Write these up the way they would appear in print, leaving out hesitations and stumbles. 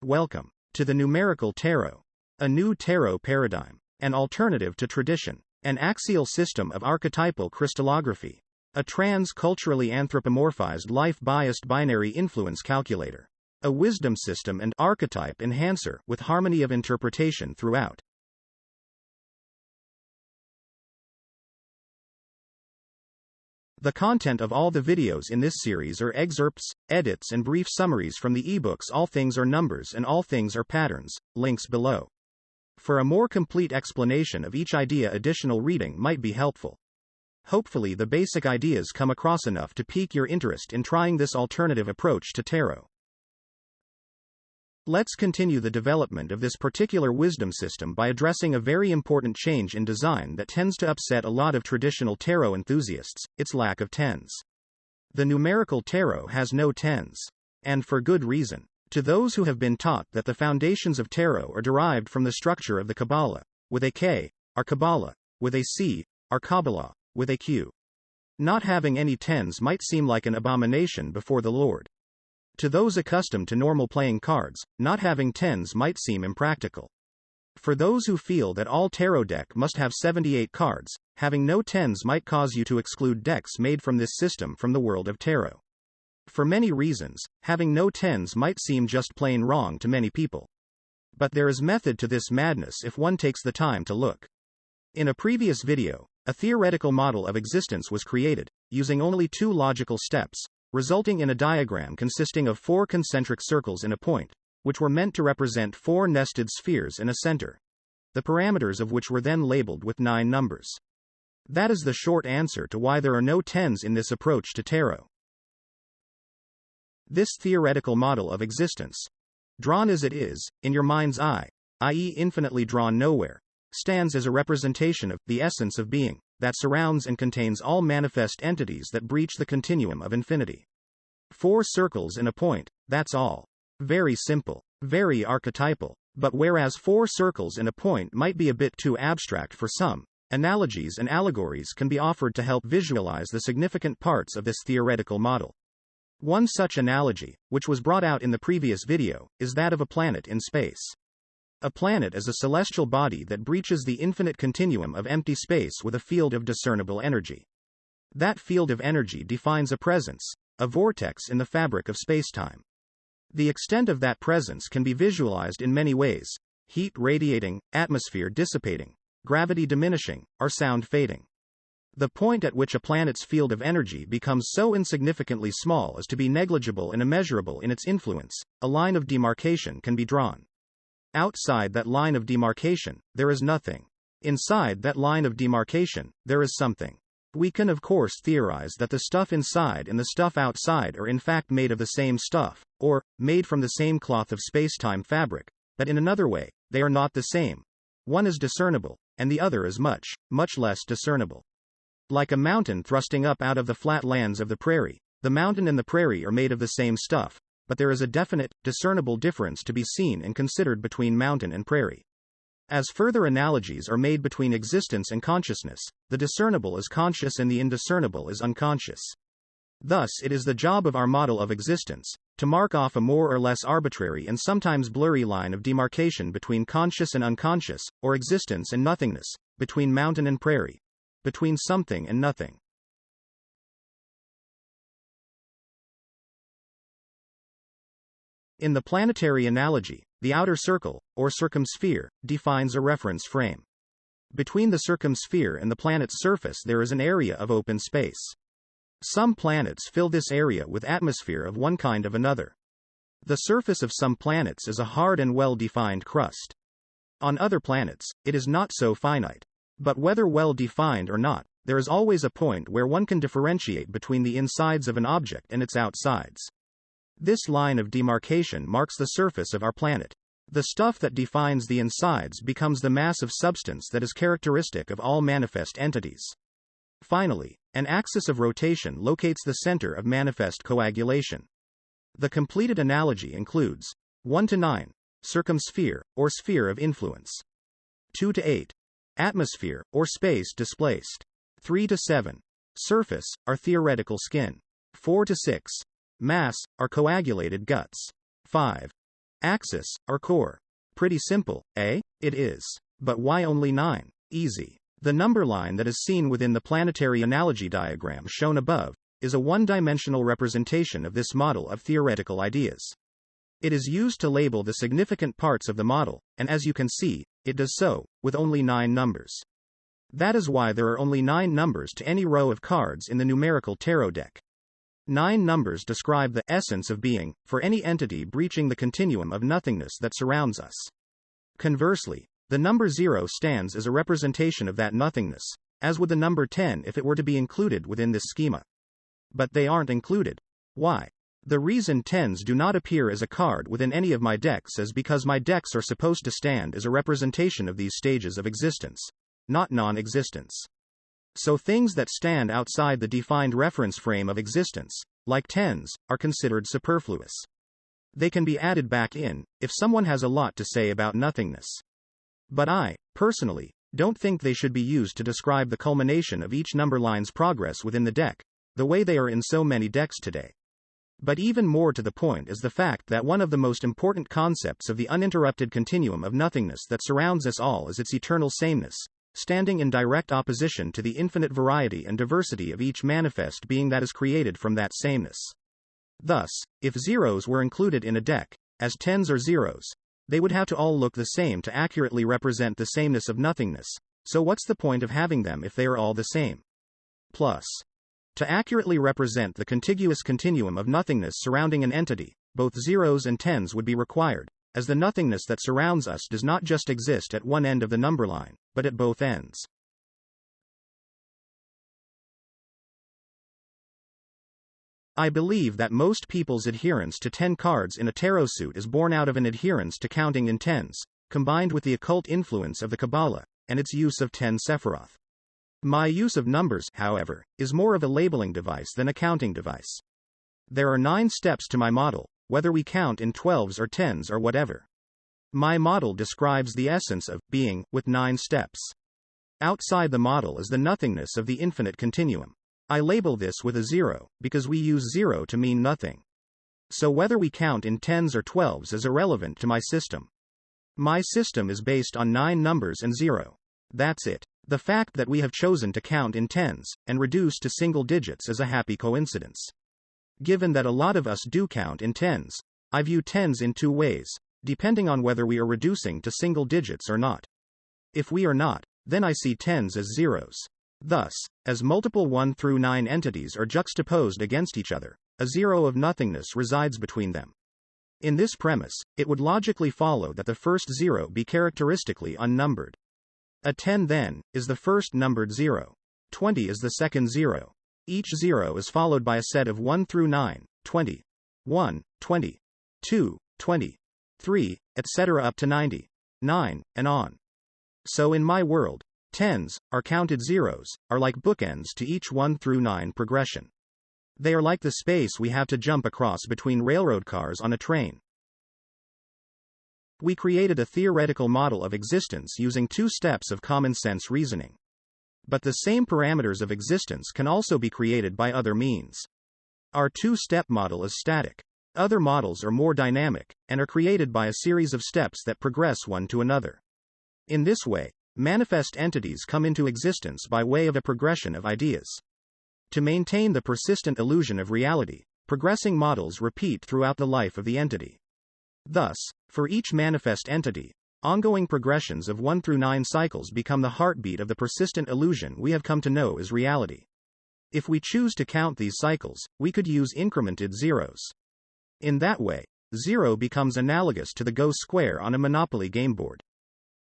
Welcome to the numerical tarot, a new tarot paradigm, an alternative to tradition, an axial system of archetypal crystallography, a trans-culturally anthropomorphized life-biased binary influence calculator, a wisdom system and archetype enhancer with harmony of interpretation throughout. The content of all the videos in this series are excerpts, edits and brief summaries from the eBooks All Things Are Numbers and All Things Are Patterns, links below. For a more complete explanation of each idea, additional reading might be helpful. Hopefully the basic ideas come across enough to pique your interest in trying this alternative approach to tarot. Let's continue the development of this particular wisdom system by addressing a very important change in design that tends to upset a lot of traditional tarot enthusiasts: its lack of tens. The numerical tarot has no tens. And for good reason. To those who have been taught that the foundations of tarot are derived from the structure of the Kabbalah, with a K, are Kabbalah, with a C, are Kabbalah, with a Q. Not having any tens might seem like an abomination before the Lord. To those accustomed to normal playing cards, not having tens might seem impractical. For those who feel that all tarot deck must have 78 cards, having no tens might cause you to exclude decks made from this system from the world of tarot. For many reasons, having no tens might seem just plain wrong to many people. But there is method to this madness if one takes the time to look. In a previous video, a theoretical model of existence was created, using only 2 logical steps, resulting in a diagram consisting of 4 concentric circles in a point, which were meant to represent 4 nested spheres in a center, the parameters of which were then labeled with 9 numbers. That is the short answer to why there are no tens in this approach to tarot. This theoretical model of existence, drawn as it is, in your mind's eye, i.e. infinitely drawn nowhere, stands as a representation of the essence of being, that surrounds and contains all manifest entities that breach the continuum of infinity. 4 circles in a point, that's all. Very simple, very archetypal, but whereas 4 circles in a point might be a bit too abstract for some, analogies and allegories can be offered to help visualize the significant parts of this theoretical model. One such analogy, which was brought out in the previous video, is that of a planet in space. A planet is a celestial body that breaches the infinite continuum of empty space with a field of discernible energy. That field of energy defines a presence, a vortex in the fabric of spacetime. The extent of that presence can be visualized in many ways: heat radiating, atmosphere dissipating, gravity diminishing, or sound fading. The point at which a planet's field of energy becomes so insignificantly small as to be negligible and immeasurable in its influence, a line of demarcation can be drawn. Outside that line of demarcation, there is nothing. Inside that line of demarcation, there is something. We can of course theorize that the stuff inside and the stuff outside are in fact made of the same stuff, or, made from the same cloth of space-time fabric, but in another way, they are not the same. One is discernible, and the other is much, much less discernible. Like a mountain thrusting up out of the flat lands of the prairie, the mountain and the prairie are made of the same stuff, but there is a definite, discernible difference to be seen and considered between mountain and prairie. As further analogies are made between existence and consciousness, the discernible is conscious and the indiscernible is unconscious. Thus it is the job of our model of existence, to mark off a more or less arbitrary and sometimes blurry line of demarcation between conscious and unconscious, or existence and nothingness, between mountain and prairie, between something and nothing. In the planetary analogy, the outer circle, or circumsphere, defines a reference frame. Between the circumsphere and the planet's surface there is an area of open space. Some planets fill this area with atmosphere of one kind or another. The surface of some planets is a hard and well-defined crust. On other planets, it is not so finite. But whether well-defined or not, there is always a point where one can differentiate between the insides of an object and its outsides. This line of demarcation marks the surface of our planet. The stuff that defines the insides becomes the mass of substance that is characteristic of all manifest entities. Finally, an axis of rotation locates the center of manifest coagulation. The completed analogy includes 1 to 9, circumsphere, or sphere of influence; 2 to 8, atmosphere, or space displaced; 3 to 7, surface, or theoretical skin; 4 to 6, mass, or coagulated guts; 5 Axis, or core. Pretty simple, eh? It is. But why only 9? Easy. The number line that is seen within the planetary analogy diagram shown above is a one-dimensional representation of this model of theoretical ideas. It is used to label the significant parts of the model, and as you can see, it does so, with only 9 numbers. That is why there are only 9 numbers to any row of cards in the numerical tarot deck. 9 numbers describe the essence of being, for any entity breaching the continuum of nothingness that surrounds us. Conversely, the number 0 stands as a representation of that nothingness, as would the number 10 if it were to be included within this schema. But they aren't included. Why? The reason 10s do not appear as a card within any of my decks is because my decks are supposed to stand as a representation of these stages of existence, not non-existence. So things that stand outside the defined reference frame of existence, like 10s, are considered superfluous. They can be added back in, if someone has a lot to say about nothingness. But I, personally, don't think they should be used to describe the culmination of each number line's progress within the deck, the way they are in so many decks today. But even more to the point is the fact that one of the most important concepts of the uninterrupted continuum of nothingness that surrounds us all is its eternal sameness, standing in direct opposition to the infinite variety and diversity of each manifest being that is created from that sameness. Thus, if 0s were included in a deck, as 10s or 0s, they would have to all look the same to accurately represent the sameness of nothingness, so what's the point of having them if they are all the same? Plus, to accurately represent the contiguous continuum of nothingness surrounding an entity, both 0s and 10s would be required, as the nothingness that surrounds us does not just exist at one end of the number line, but at both ends. I believe that most people's adherence to 10 cards in a tarot suit is born out of an adherence to counting in 10s, combined with the occult influence of the Kabbalah, and its use of 10 Sephiroth. My use of numbers, however, is more of a labeling device than a counting device. There are 9 steps to my model, whether we count in 12s or 10s or whatever. My model describes the essence of being, with 9 steps. Outside the model is the nothingness of the infinite continuum. I label this with a 0, because we use 0 to mean nothing. So whether we count in 10s or 12s is irrelevant to my system. My system is based on 9 numbers and 0. That's it. The fact that we have chosen to count in 10s, and reduce to single digits is a happy coincidence. Given that a lot of us do count in 10s, I view 10s in 2 ways, depending on whether we are reducing to single digits or not. If we are not, then I see 10s as 0s. Thus, as multiple 1 through 9 entities are juxtaposed against each other, a 0 of nothingness resides between them. In this premise, it would logically follow that the first 0 be characteristically unnumbered. A 10 then, is the first numbered 0. 20 is the second 0. Each 0 is followed by a set of 1 through 9, 20, 1, 20, 2, 20, 3, etc. up to 90, 9, and on. So in my world, 10s, are counted 0s, are like bookends to each 1 through 9 progression. They are like the space we have to jump across between railroad cars on a train. We created a theoretical model of existence using 2 steps of common sense reasoning. But the same parameters of existence can also be created by other means. Our 2-step model is static. Other models are more dynamic, and are created by a series of steps that progress one to another. In this way, manifest entities come into existence by way of a progression of ideas. To maintain the persistent illusion of reality, progressing models repeat throughout the life of the entity. Thus, for each manifest entity, ongoing progressions of 1 through 9 cycles become the heartbeat of the persistent illusion we have come to know as reality. If we choose to count these cycles, we could use incremented zeros. In that way, 0 becomes analogous to the go square on a Monopoly game board.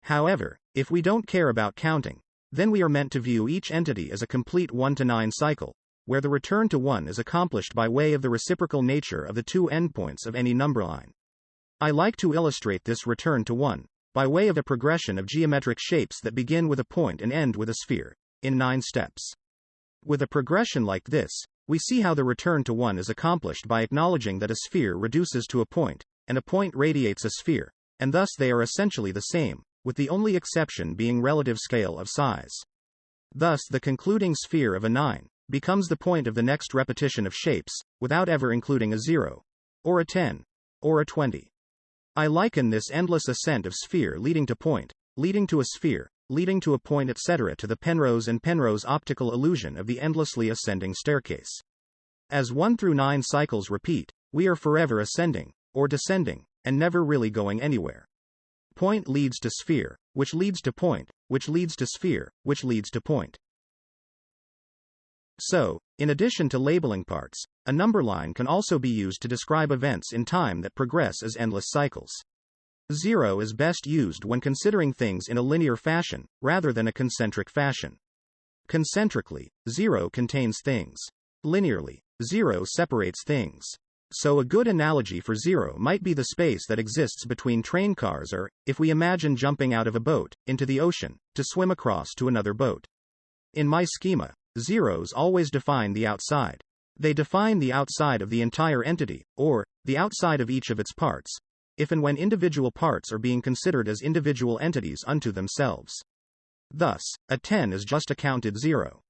However, if we don't care about counting, then we are meant to view each entity as a complete 1 to 9 cycle, where the return to 1 is accomplished by way of the reciprocal nature of the 2 endpoints of any number line. I like to illustrate this return to 1, by way of a progression of geometric shapes that begin with a point and end with a sphere, in 9 steps. With a progression like this, we see how the return to 1 is accomplished by acknowledging that a sphere reduces to a point, and a point radiates a sphere, and thus they are essentially the same, with the only exception being relative scale of size. Thus the concluding sphere of a 9 becomes the point of the next repetition of shapes, without ever including a 0, or a 10, or a 20. I liken this endless ascent of sphere leading to point, leading to a sphere, leading to a point, etc., to the Penrose and Penrose optical illusion of the endlessly ascending staircase. As 1 through 9 cycles repeat, we are forever ascending, or descending, and never really going anywhere. Point leads to sphere, which leads to point, which leads to sphere, which leads to point. So, in addition to labeling parts, a number line can also be used to describe events in time that progress as endless cycles. 0 is best used when considering things in a linear fashion, rather than a concentric fashion. Concentrically, 0 contains things. Linearly, 0 separates things. So a good analogy for 0 might be the space that exists between train cars, or, if we imagine jumping out of a boat, into the ocean, to swim across to another boat. In my schema, zeros always define the outside. They define the outside of the entire entity, or, the outside of each of its parts, if and when individual parts are being considered as individual entities unto themselves. Thus, a 10 is just a counted 0.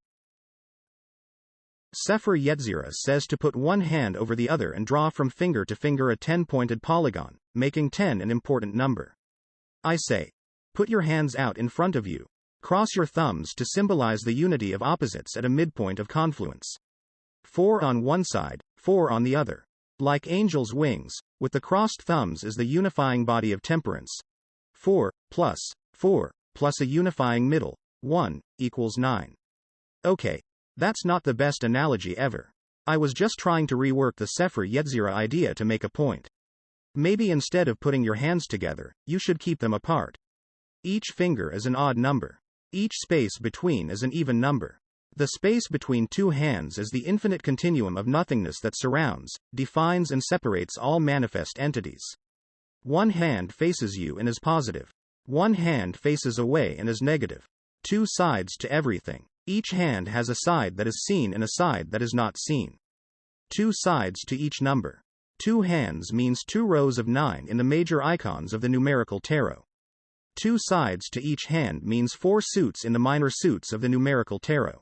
Sepher Yetzirah says to put one hand over the other and draw from finger to finger a 10-pointed polygon, making 10 an important number. I say, put your hands out in front of you. Cross your thumbs to symbolize the unity of opposites at a midpoint of confluence. 4 on one side, 4 on the other. Like angels' wings, with the crossed thumbs is the unifying body of temperance. 4 plus a unifying middle, 1, equals 9. Okay. That's not the best analogy ever. I was just trying to rework the Sepher Yetzirah idea to make a point. Maybe instead of putting your hands together, you should keep them apart. Each finger is an odd number. Each space between is an even number. The space between two hands is the infinite continuum of nothingness that surrounds, defines and separates all manifest entities. One hand faces you and is positive. One hand faces away and is negative. Two sides to everything. Each hand has a side that is seen and a side that is not seen. Two sides to each number. Two hands means 2 rows of 9 in the major icons of the numerical tarot. Two sides to each hand means 4 suits in the minor suits of the numerical tarot.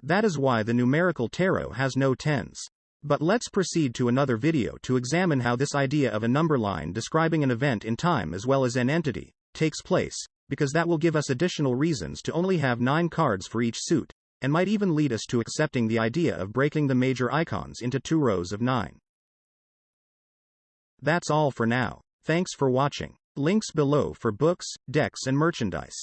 That is why the numerical tarot has no 10s. But let's proceed to another video to examine how this idea of a number line describing an event in time as well as an entity takes place, because that will give us additional reasons to only have 9 cards for each suit, and might even lead us to accepting the idea of breaking the major icons into 2 rows of 9. That's all for now. Thanks for watching. Links below for books, decks and merchandise.